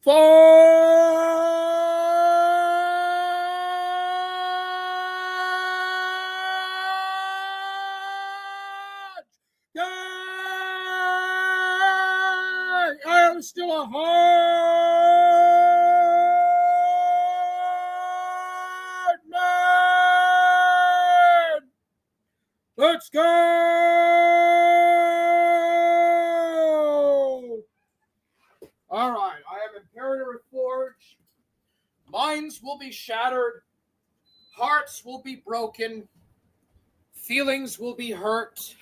Yay! I am still a hard man. Let's go. All right, I am Imperator Forge. Minds will be shattered. Hearts will be broken. Feelings will be hurt.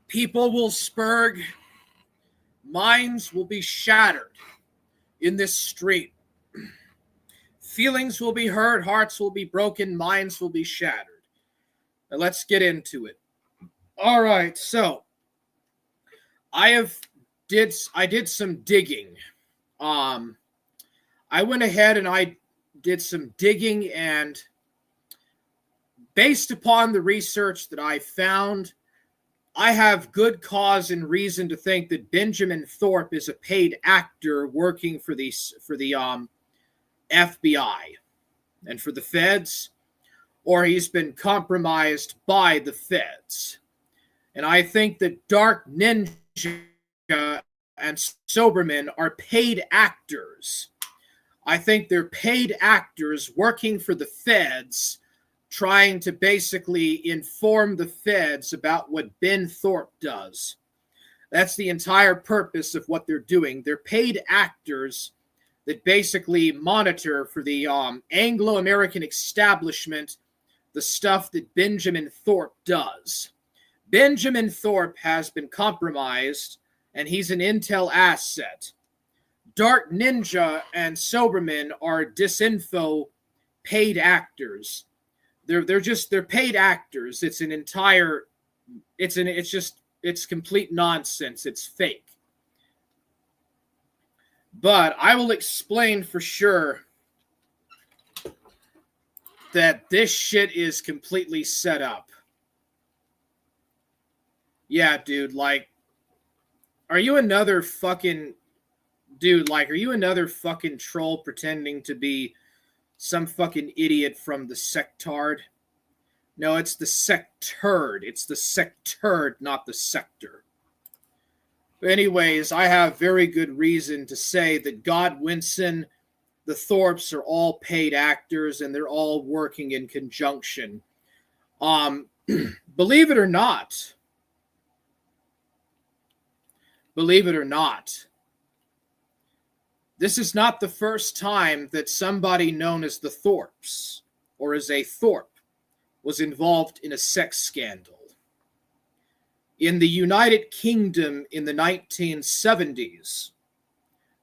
People will spurg. Minds will be shattered in this street. Feelings will be hurt. Hearts will be broken. Minds will be shattered. Now let's get into it. All right, so I did some digging. I went ahead and I did some digging, and based upon the research that I found, I have good cause and reason to think that Benjamin Thorpe is a paid actor working for the FBI and for the feds, or he's been compromised by the feds. And I think that Dark Ninja and Soberman are paid actors. I think they're paid actors working for the feds, trying to basically inform the feds about what Ben Thorpe does. That's the entire purpose of what they're doing. They're paid actors that basically monitor for the Anglo-American establishment the stuff that Benjamin Thorpe does. Benjamin Thorpe has been compromised, and he's an intel asset. Dark Ninja and Soberman are disinfo paid actors. They're paid actors. It's complete nonsense. It's fake. But I will explain for sure that this shit is completely set up. Yeah, dude, like, are you another fucking troll pretending to be some fucking idiot from the sectard? No, it's the sectard. It's the sectard, not the sector. But anyways, I have very good reason to say that Godwinson, the Thorpes are all paid actors, and they're all working in conjunction. Believe it or not, this is not the first time that somebody known as the Thorpes, or as a Thorpe, was involved in a sex scandal. In the United Kingdom in the 1970s,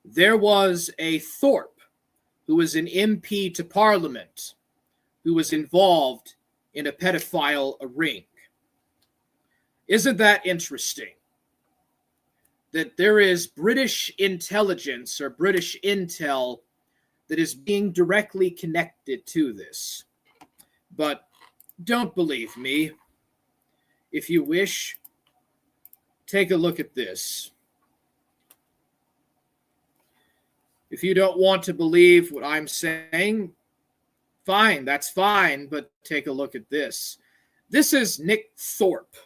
there was a Thorpe who was an MP to Parliament who was involved in a pedophile ring. Isn't that interesting? That there is British intelligence or British intel that is being directly connected to this. But don't believe me. If you wish, take a look at this. If you don't want to believe what I'm saying, fine, that's fine, but take a look at this. This is Nick Thorpe.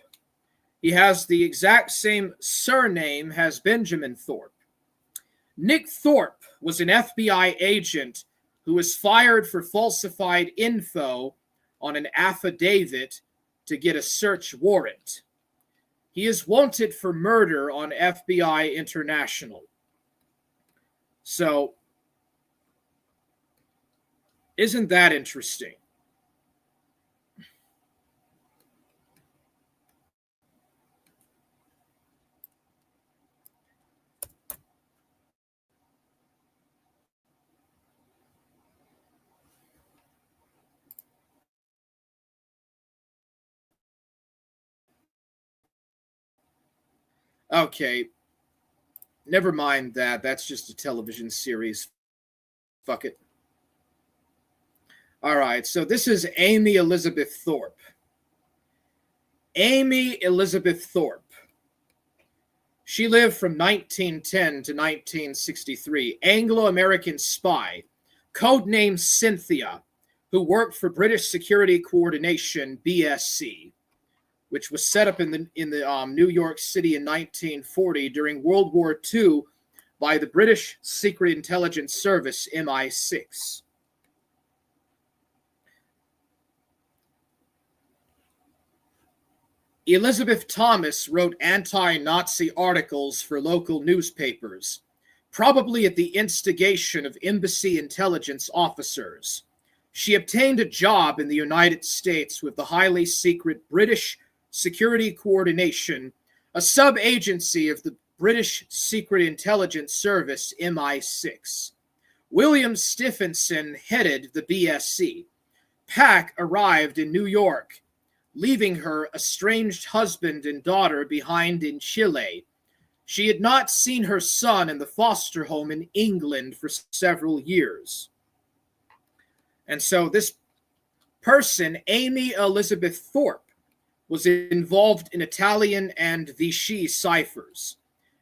He has the exact same surname as Benjamin Thorpe. Nick Thorpe was an FBI agent who was fired for falsified info on an affidavit to get a search warrant. He is wanted for murder on FBI International. So, isn't that interesting? Okay, never mind that. That's just a television series. Fuck it. All right, so this is Amy Elizabeth Thorpe. Amy Elizabeth Thorpe. She lived from 1910 to 1963. Anglo-American spy, codenamed Cynthia, who worked for British Security Coordination, BSC, which was set up in the New York City in 1940 during World War II by the British Secret Intelligence Service, MI6. Elizabeth Thomas wrote anti-Nazi articles for local newspapers, probably at the instigation of embassy intelligence officers. She obtained a job in the United States with the highly secret British Security Coordination, a sub-agency of the British Secret Intelligence Service, MI6. William Stephenson headed the BSC. Pack arrived in New York, leaving her estranged husband and daughter behind in Chile. She had not seen her son in the foster home in England for several years. And so this person, Amy Elizabeth Thorpe, was involved in Italian and Vichy ciphers.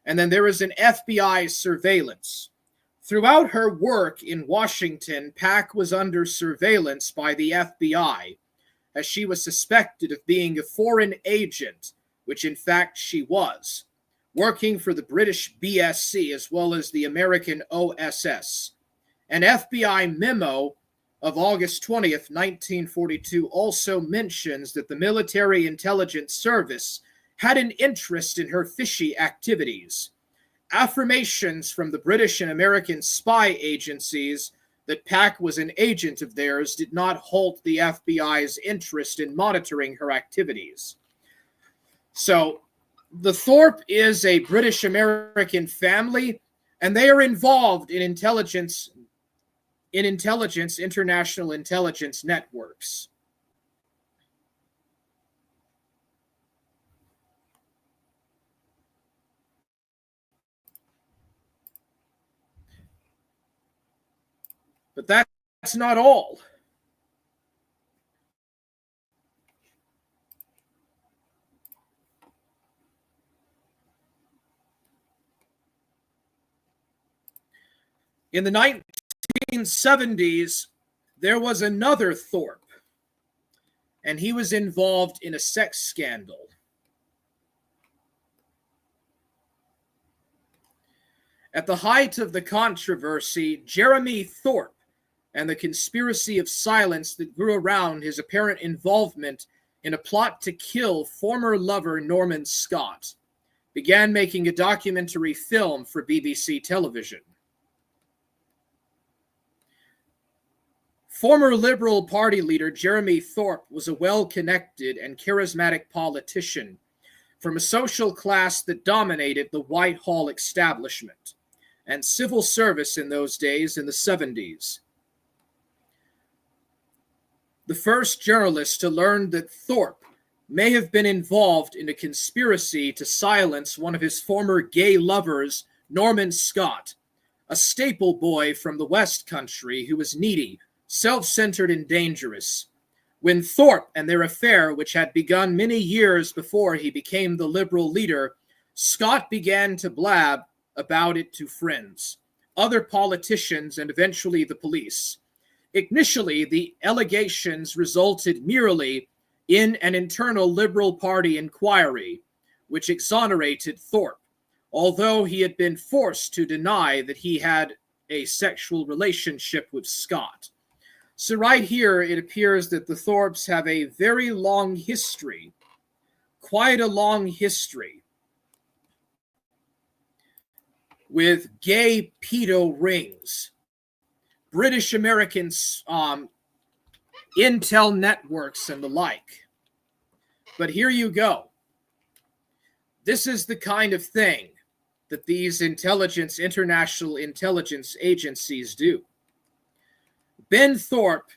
And then there was an FBI surveillance. Throughout her work in Washington, Pack was under surveillance by the FBI, as she was suspected of being a foreign agent, which in fact she was, working for the British BSC as well as the American OSS. An FBI memo of August 20th, 1942 also mentions that the Military Intelligence Service had an interest in her fishy activities. Affirmations from the British and American spy agencies that Pack was an agent of theirs did not halt the FBI's interest in monitoring her activities. So, the Thorpe is a British-American family, and they are involved in international intelligence networks. But that's not all. In the 1970s, there was another Thorpe, and he was involved in a sex scandal. At the height of the controversy, Jeremy Thorpe and the conspiracy of silence that grew around his apparent involvement in a plot to kill former lover Norman Scott began making a documentary film for BBC television. Former Liberal Party leader Jeremy Thorpe was a well-connected and charismatic politician from a social class that dominated the Whitehall establishment and civil service in those days in the 70s. The first journalist to learn that Thorpe may have been involved in a conspiracy to silence one of his former gay lovers, Norman Scott, a staple boy from the West Country who was needy, self-centered, and dangerous. When Thorpe and their affair, which had begun many years before he became the Liberal leader, Scott began to blab about it to friends, other politicians, and eventually the police. Initially, the allegations resulted merely in an internal Liberal Party inquiry, which exonerated Thorpe, although he had been forced to deny that he had a sexual relationship with Scott. So right here, it appears that the Thorpes have a very long history, quite a long history, with gay pedo rings, British American intel networks, and the like. But here you go. This is the kind of thing that these international intelligence agencies do. Ben Thorpe.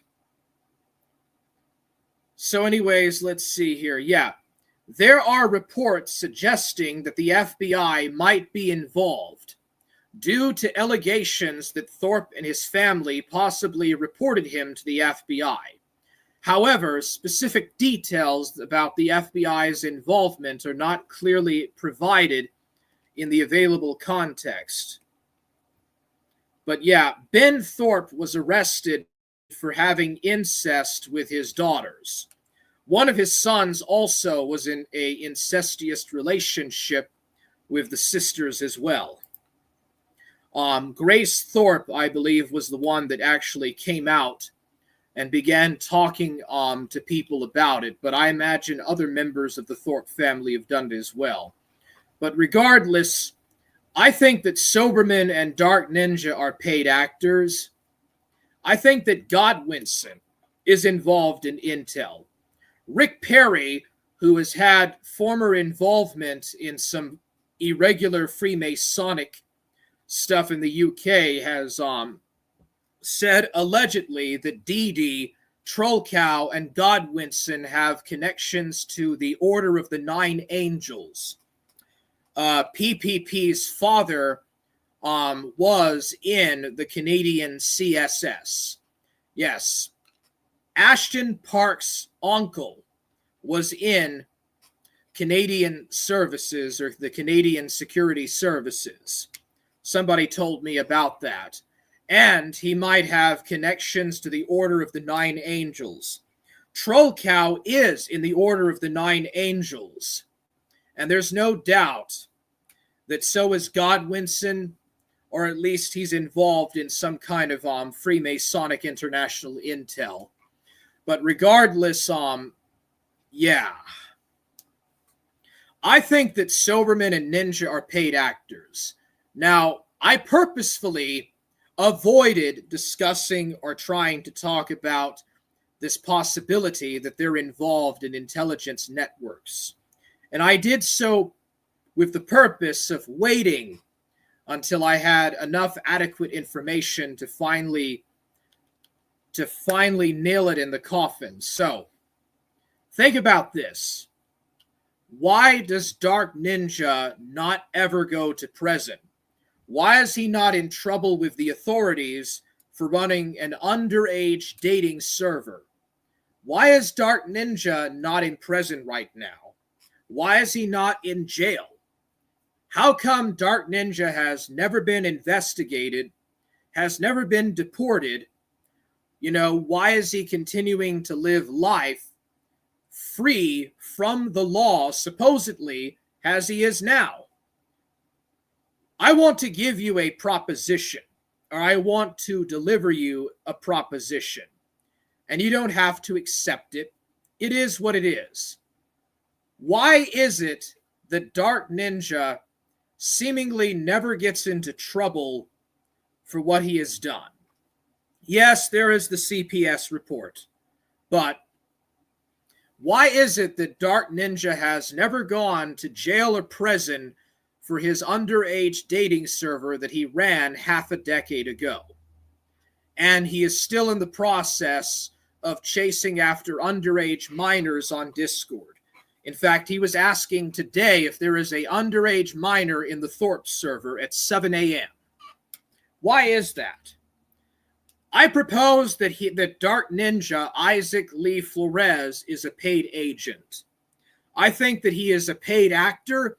So anyways, let's see here. Yeah, there are reports suggesting that the FBI might be involved due to allegations that Thorpe and his family possibly reported him to the FBI. However, specific details about the FBI's involvement are not clearly provided in the available context. But yeah, Ben Thorpe was arrested for having incest with his daughters. One of his sons also was in an incestuous relationship with the sisters as well. Grace Thorpe, I believe, was the one that actually came out and began talking to people about it, but I imagine other members of the Thorpe family have done it as well. But regardless, I think that Soberman and Dark Ninja are paid actors. I think that Godwinson is involved in intel. Rick Perry, who has had former involvement in some irregular Freemasonic stuff in the UK, has said allegedly that Dee Dee, Troll Cow, and Godwinson have connections to the Order of the Nine Angels. PPP's father was in the Canadian CSS. Yes, Ashton Park's uncle was in Canadian Services, or the Canadian Security Services. Somebody told me about that. And he might have connections to the Order of the Nine Angels. Troll Cow is in the Order of the Nine Angels. And there's no doubt that so is Godwinson, or at least he's involved in some kind of Freemasonic international intel. But regardless, yeah. I think that Soberman and Ninja are paid actors. Now, I purposefully avoided discussing or trying to talk about this possibility that they're involved in intelligence networks. And I did so with the purpose of waiting until I had enough adequate information to finally nail it in the coffin. So, think about this. Why does Dark Ninja not ever go to prison? Why is he not in trouble with the authorities for running an underage dating server? Why is Dark Ninja not in prison right now? Why is he not in jail? How come Dark Ninja has never been investigated, has never been deported? You know, why is he continuing to live life free from the law, supposedly, as he is now? I want to give you a proposition, or I want to deliver you a proposition, and you don't have to accept it. It is what it is. Why is it that Dark Ninja seemingly never gets into trouble for what he has done? Yes, there is the CPS report, but why is it that Dark Ninja has never gone to jail or prison for his underage dating server that he ran half a decade ago? And he is still in the process of chasing after underage minors on Discord. In fact, he was asking today if there is an underage minor in the Thorpe server at 7 a.m. Why is that? I propose that Dark Ninja Isaac Lee Flores is a paid agent. I think that he is a paid actor,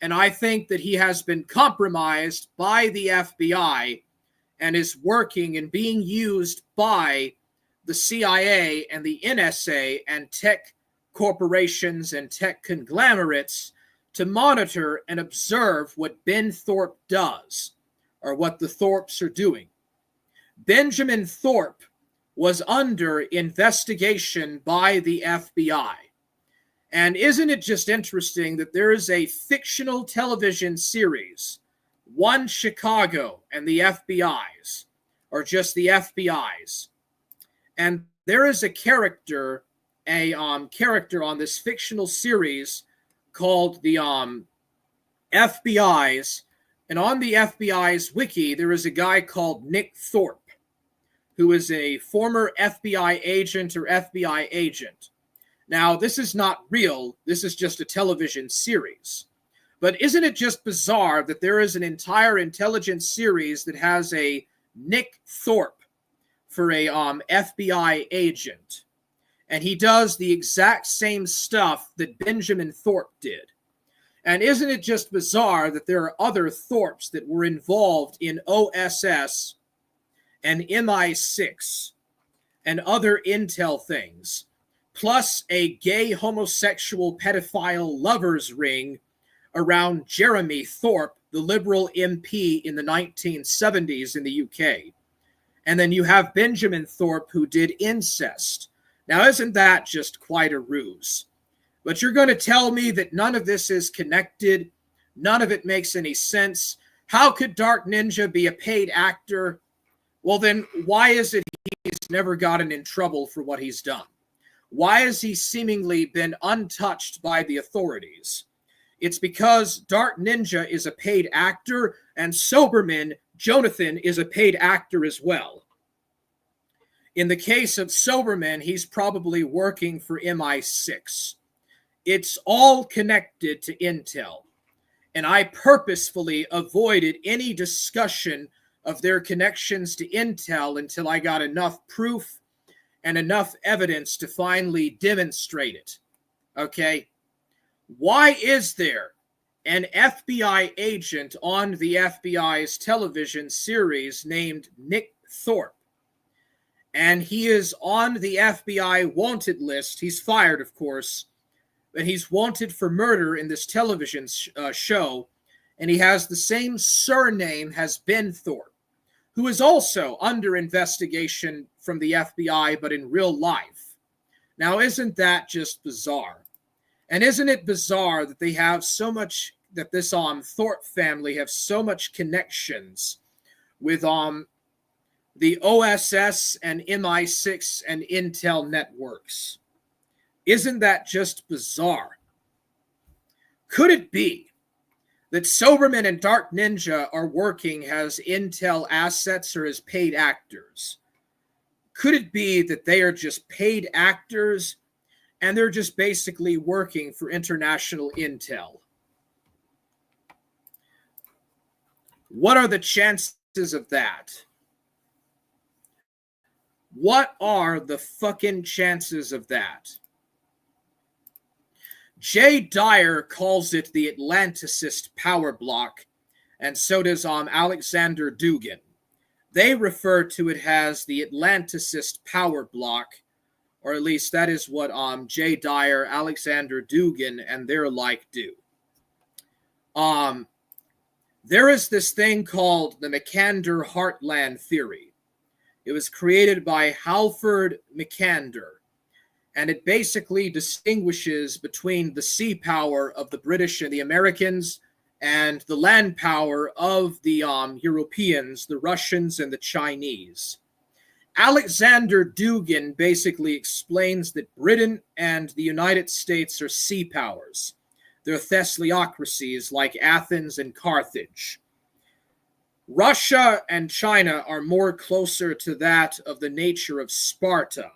and I think that he has been compromised by the FBI and is working and being used by the CIA and the NSA and tech corporations and tech conglomerates to monitor and observe what Ben Thorpe does, or what the Thorpes are doing. Benjamin Thorpe was under investigation by the FBI. And isn't it just interesting that there is a fictional television series, One Chicago and the FBI's, or just the FBI's. And there is a character on this fictional series called the FBI's. And on the FBI's wiki, there is a guy called Nick Thorpe, who is a former FBI agent or FBI agent. Now, this is not real. This is just a television series. But isn't it just bizarre that there is an entire intelligence series that has a Nick Thorpe for a FBI agent? And he does the exact same stuff that Benjamin Thorpe did. And isn't it just bizarre that there are other Thorpes that were involved in OSS and MI6 and other intel things, plus a gay homosexual pedophile lovers ring around Jeremy Thorpe, the Liberal MP in the 1970s in the UK. And then you have Benjamin Thorpe, who did incest. Now, isn't that just quite a ruse? But you're going to tell me that none of this is connected? None of it makes any sense? How could Dark Ninja be a paid actor? Well, then why is it he's never gotten in trouble for what he's done? Why has he seemingly been untouched by the authorities? It's because Dark Ninja is a paid actor, and Soberman, Jonathan, is a paid actor as well. In the case of Soberman, he's probably working for MI6. It's all connected to intel, and I purposefully avoided any discussion of their connections to intel until I got enough proof and enough evidence to finally demonstrate it. Okay? Why is there an FBI agent on the FBI's television series named Nick Thorpe? And he is on the FBI wanted list. He's fired, of course, but he's wanted for murder in this television show, and he has the same surname as Ben Thorpe, who is also under investigation from the FBI, but in real life. Now, isn't that just bizarre? And isn't it bizarre that they have so much, that this Thorpe family have so much connections with the OSS and MI6 and Intel networks? Isn't that just bizarre? Could it be that Soberman and Dark Ninja are working as Intel assets or as paid actors? Could it be that they are just paid actors and they're just basically working for international intel? What are the chances of that? What are the fucking chances of that? Jay Dyer calls it the Atlanticist power block, and so does Alexander Dugin. They refer to it as the Atlanticist power block, or at least that is what Jay Dyer, Alexander Dugin, and their like do. There is this thing called the McAnder Heartland Theory. It was created by Halford McAnder, and it basically distinguishes between the sea power of the British and the Americans and the land power of the Europeans, the Russians, and the Chinese. Alexander Dugin basically explains that Britain and the United States are sea powers. They're thessalocracies like Athens and Carthage. Russia and China are more closer to that of the nature of Sparta.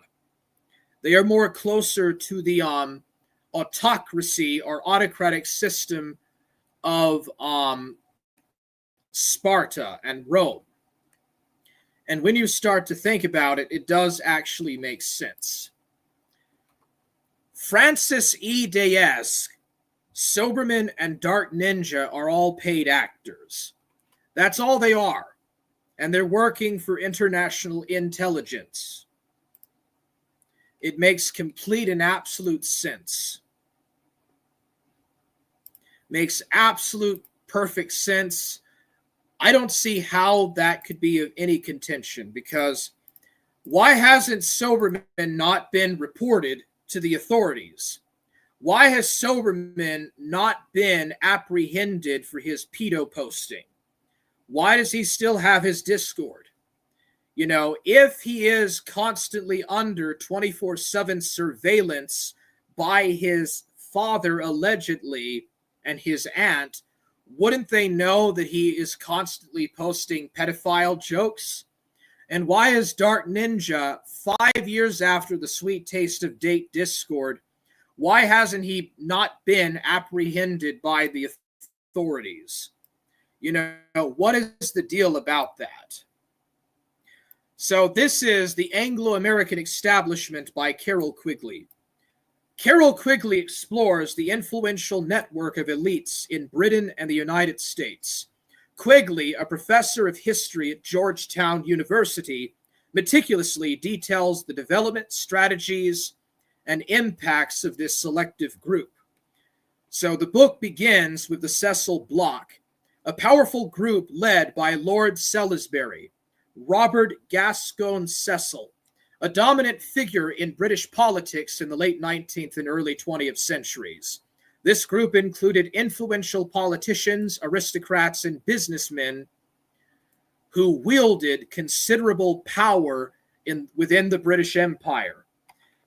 They are more closer to the autocracy or autocratic system of Sparta and Rome. And when you start to think about it, it does actually make sense. Francis E. Desk, Soberman, and Dark Ninja are all paid actors. That's all they are. And they're working for international intelligence. It makes complete and absolute sense. Makes absolute perfect sense. I don't see how that could be of any contention, because why hasn't Soberman not been reported to the authorities? Why has Soberman not been apprehended for his pedo posting? Why does he still have his Discord? You know, if he is constantly under 24/7 surveillance by his father, allegedly, and his aunt, wouldn't they know that he is constantly posting pedophile jokes? And why is Dark Ninja, 5 years after the Sweet Taste of Date Discord, why hasn't he not been apprehended by the authorities? You know, what is the deal about that? So this is The Anglo-American Establishment by Carol Quigley. Carol Quigley explores the influential network of elites in Britain and the United States. Quigley, a professor of history at Georgetown University, meticulously details the development, strategies, and impacts of this selective group. So the book begins with the Cecil Block, a powerful group led by Lord Salisbury, Robert Gascoigne Cecil, a dominant figure in British politics in the late 19th and early 20th centuries. This group included influential politicians, aristocrats, and businessmen who wielded considerable power within the British Empire.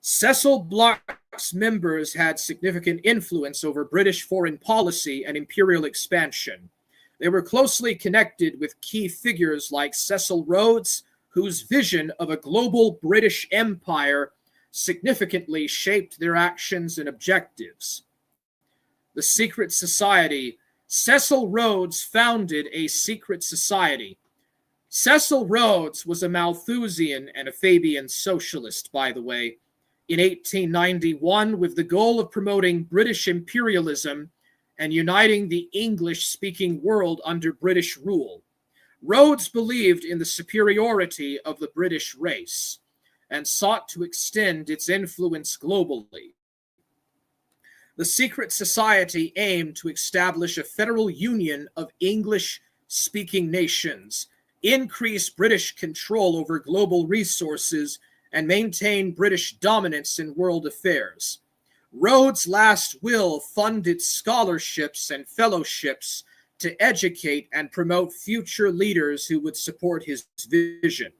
Cecil Block's members had significant influence over British foreign policy and imperial expansion. They were closely connected with key figures like Cecil Rhodes, whose vision of a global British Empire significantly shaped their actions and objectives. The secret society. Cecil Rhodes founded a secret society. Cecil Rhodes was a Malthusian and a Fabian socialist, by the way, in 1891 with the goal of promoting British imperialism and uniting the English-speaking world under British rule. Rhodes believed in the superiority of the British race and sought to extend its influence globally. The secret society aimed to establish a federal union of English-speaking nations, increase British control over global resources, and maintain British dominance in world affairs. Rhodes' last will funded scholarships and fellowships to educate and promote future leaders who would support his vision.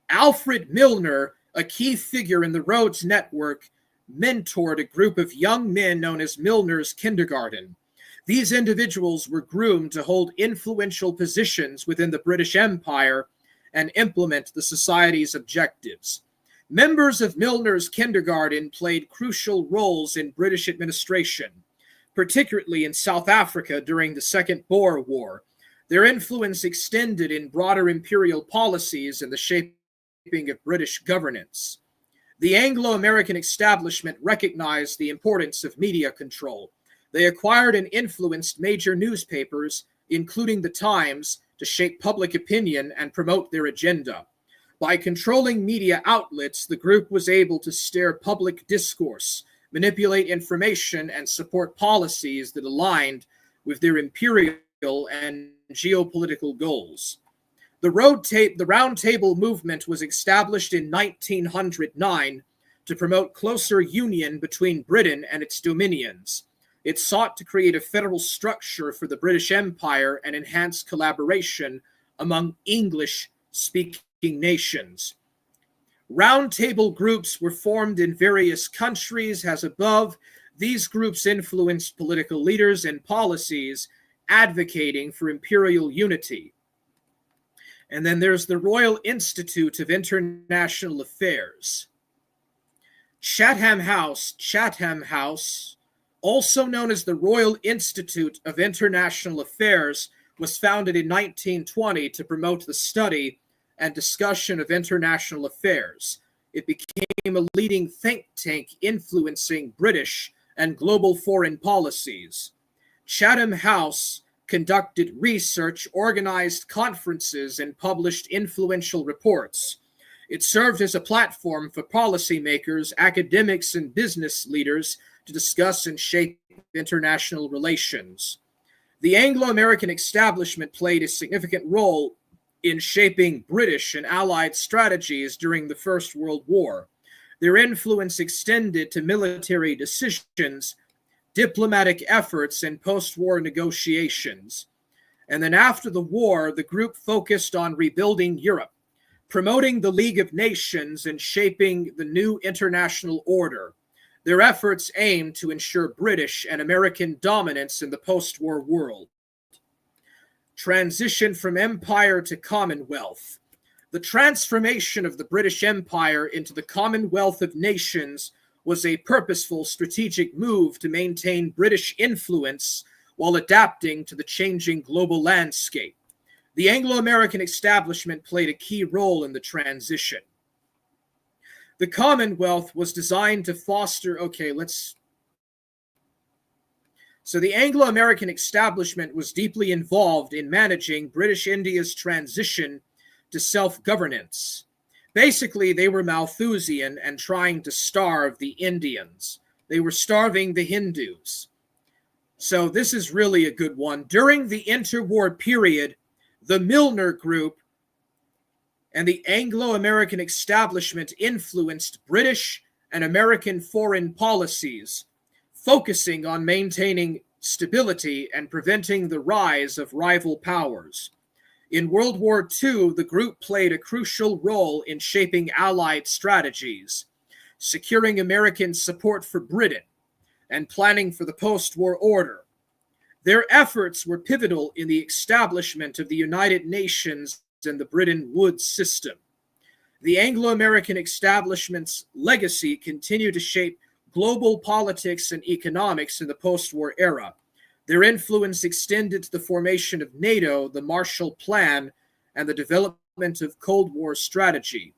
Alfred Milner, a key figure in the Rhodes Network, mentored a group of young men known as Milner's Kindergarten. These individuals were groomed to hold influential positions within the British Empire and implement the society's objectives. Members of Milner's Kindergarten played crucial roles in British administration, particularly in South Africa during the Second Boer War. Their influence extended in broader imperial policies and the shaping of British governance. The Anglo-American establishment recognized the importance of media control. They acquired and influenced major newspapers, including the Times, to shape public opinion and promote their agenda. By controlling media outlets, the group was able to steer public discourse, manipulate information, and support policies that aligned with their imperial and geopolitical goals. The Round Table movement was established in 1909 to promote closer union between Britain and its dominions. It sought to create a federal structure for the British Empire and enhance collaboration among English-speaking nations. Round Table groups were formed in various countries as above. These groups influenced political leaders and policies advocating for imperial unity. And then there's the Royal Institute of International Affairs. Chatham House, also known as the Royal Institute of International Affairs, was founded in 1920 to promote the study and discussion of international affairs. It became a leading think tank influencing British and global foreign policies. Chatham House conducted research, organized conferences, and published influential reports. It served as a platform for policymakers, academics, and business leaders to discuss and shape international relations. The Anglo-American establishment played a significant role in shaping British and Allied strategies during the First World War. Their influence extended to military decisions, diplomatic efforts, and post-war negotiations. And then after the war, the group focused on rebuilding Europe, promoting the League of Nations, and shaping the new international order. Their efforts aimed to ensure British and American dominance in the post-war world. Transition from empire to Commonwealth. The transformation of the British Empire into the Commonwealth of Nations was a purposeful strategic move to maintain British influence while adapting to the changing global landscape. The Anglo-American establishment played a key role in the transition. The Commonwealth was designed to foster, so the Anglo-American establishment was deeply involved in managing British India's transition to self-governance. Basically, they were Malthusian and trying to starve the Indians. They were starving the Hindus. So this is really a good one. During the interwar period, the Milner Group and the Anglo-American establishment influenced British and American foreign policies, focusing on maintaining stability and preventing the rise of rival powers. In World War II, the group played a crucial role in shaping Allied strategies, securing American support for Britain, and planning for the post-war order. Their efforts were pivotal in the establishment of the United Nations and the Bretton Woods system. The Anglo-American establishment's legacy continued to shape global politics and economics in the post-war era. Their influence extended to the formation of NATO, the Marshall Plan, and the development of Cold War strategy.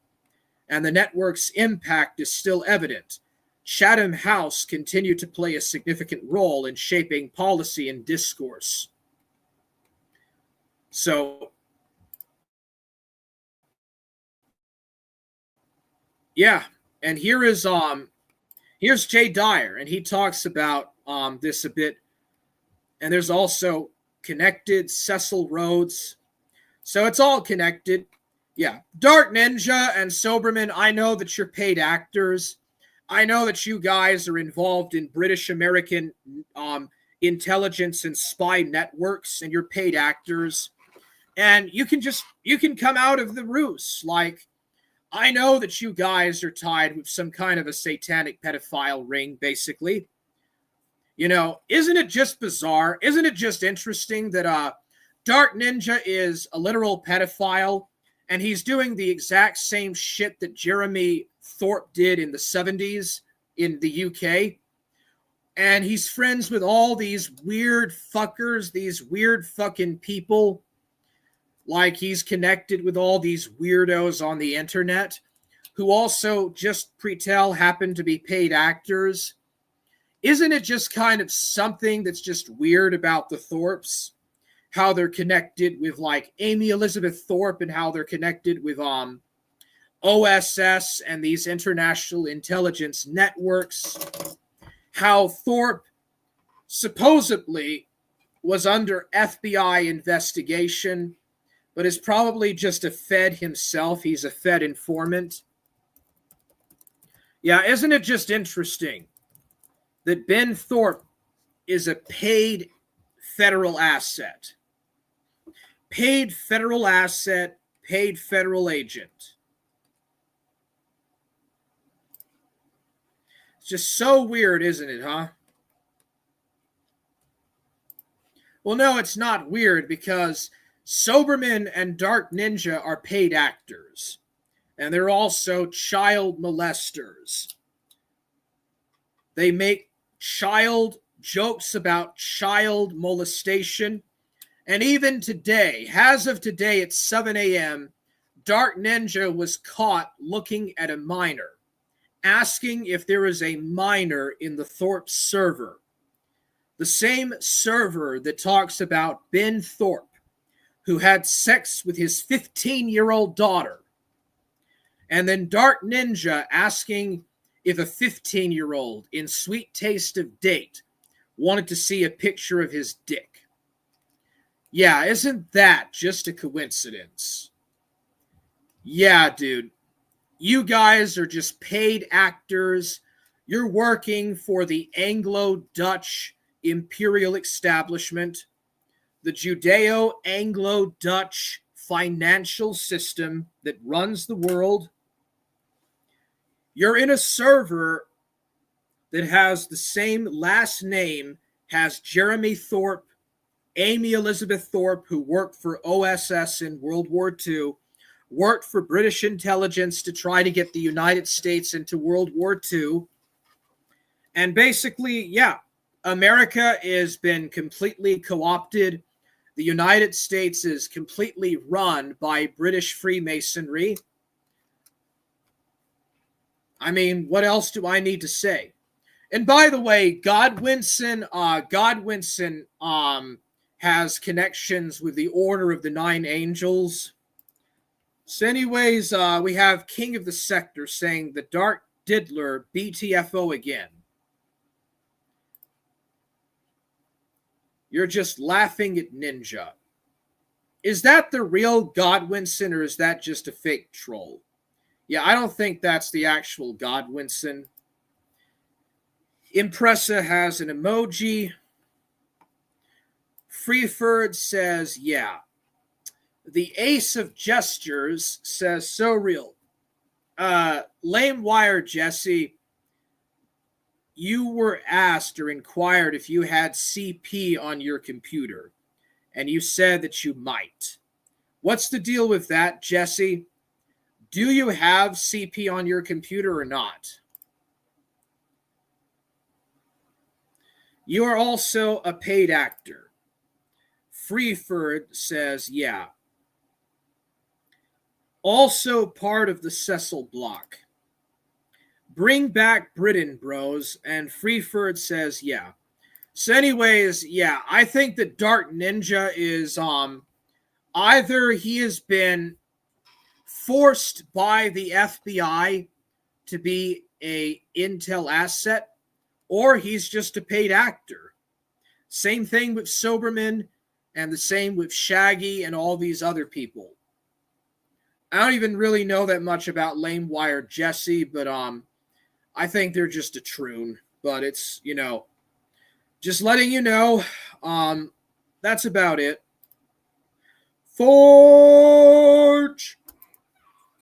And the network's impact is still evident. Chatham House continued to play a significant role in shaping policy and discourse. So, yeah, and here's Jay Dyer, and he talks about this a bit. And there's also Connected, Cecil Rhodes. So it's all connected. Yeah, Dark Ninja and Soberman, I know that you're paid actors. I know that you guys are involved in British American intelligence and spy networks, and you're paid actors. And you can come out of the ruse. Like, I know that you guys are tied with some kind of a satanic pedophile ring, basically. You know, isn't it just bizarre? Isn't it just interesting that Dark Ninja is a literal pedophile, and he's doing the exact same shit that Jeremy Thorpe did in the 70s in the UK? And he's friends with all these weird fuckers, these weird fucking people. Like, he's connected with all these weirdos on the internet who also just pre-tell happen to be paid actors. Isn't it just kind of something that's just weird about the Thorpes? How they're connected with, like, Amy Elizabeth Thorpe, and how they're connected with OSS and these international intelligence networks. How Thorpe supposedly was under FBI investigation, but is probably just a Fed himself. He's a Fed informant. Yeah, isn't it just interesting that Ben Thorpe is a paid federal asset? Paid federal asset, paid federal agent. It's just so weird, isn't it, huh? Well, no, it's not weird, because Soberman and Dark Ninja are paid actors. And they're also child molesters. They make child jokes about child molestation. And even today, as of today at 7 a.m., Dark Ninja was caught looking at a minor, asking if there is a minor in the Thorpe server. The same server that talks about Ben Thorpe, who had sex with his 15-year-old daughter. And then Dark Ninja asking if a 15-year-old in Sweet Taste of Date wanted to see a picture of his dick. Yeah, isn't that just a coincidence? Yeah, dude. You guys are just paid actors. You're working for the Anglo-Dutch imperial establishment, the Judeo-Anglo-Dutch financial system that runs the world. You're in a server that has the same last name as Jeremy Thorpe, Amy Elizabeth Thorpe, who worked for OSS in World War II, worked for British intelligence to try to get the United States into World War II. And basically, yeah, America has been completely co-opted. The United States is completely run by British Freemasonry. I mean, what else do I need to say? And by the way, Godwinson has connections with the Order of the Nine Angels. So, anyways, we have King of the Sector saying the Dark Diddler BTFO again. You're just laughing at Ninja. Is that the real Godwinson or is that just a fake troll? Yeah, I don't think that's the actual Godwinson. Impressa has an emoji. Freeford says, yeah. The Ace of Gestures says, so real. Lame Wire Jesse, you were asked or inquired if you had CP on your computer, and you said that you might. What's the deal with that, Jesse? Do you have CP on your computer or not? You are also a paid actor. Freeford says, yeah. Also part of the Cecil block. Bring back Britain, bros. And Freeford says, yeah. So anyways, yeah, I think that Dark Ninja is either he has been forced by the FBI to be a intel asset, or he's just a paid actor. Same thing with Soberman, and the same with Shaggy and all these other people. I don't even really know that much about Lame Wire Jesse, but I think they're just a troon. But it's, just letting you know, that's about it. Thorpe!